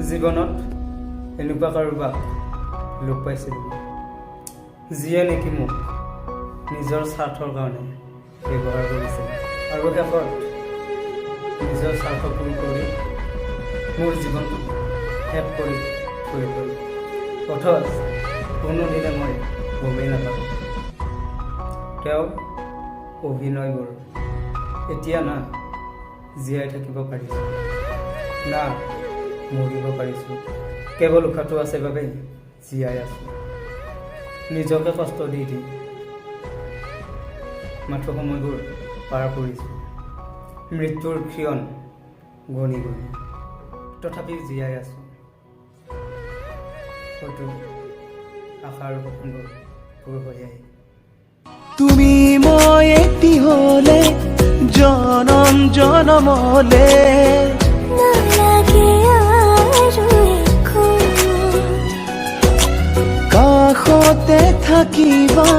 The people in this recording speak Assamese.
জীৱনত এনেকুৱা কাৰোবাক লগ পাইছিলোঁ যিয়ে নেকি মোক নিজৰ স্বাৰ্থৰ কাৰণে ব্যৱহাৰ কৰিছিল আৰু শেষত নিজৰ স্বাৰ্থ পূৰণ কৰি মোৰ জীৱনটো শেষ কৰি থৈ গ'ল। অথচ কোনোদিনে মই গমেই নাপালোঁ তেওঁ অভিনয়বোৰ এতিয়া না জীয়াই থাকিব পাৰিছোঁ না মৰিব পাৰিছোঁ। কেৱল উশাহটো আছে বাবে জীয়াই আছোঁ। নিজকে কষ্ট দি দি মাথো সময়বোৰ পাৰ কৰিছোঁ। মৃত্যুৰ ক্ষণ গণি গণি তথাপি জীয়াই আছোঁ। হয়তো আশাৰ সপোনবোৰ পূৰ হৈ আহে। তুমি মই এটি হলে জনম জনমলে নালাগে আৰু একো কাষতে থাকিবা।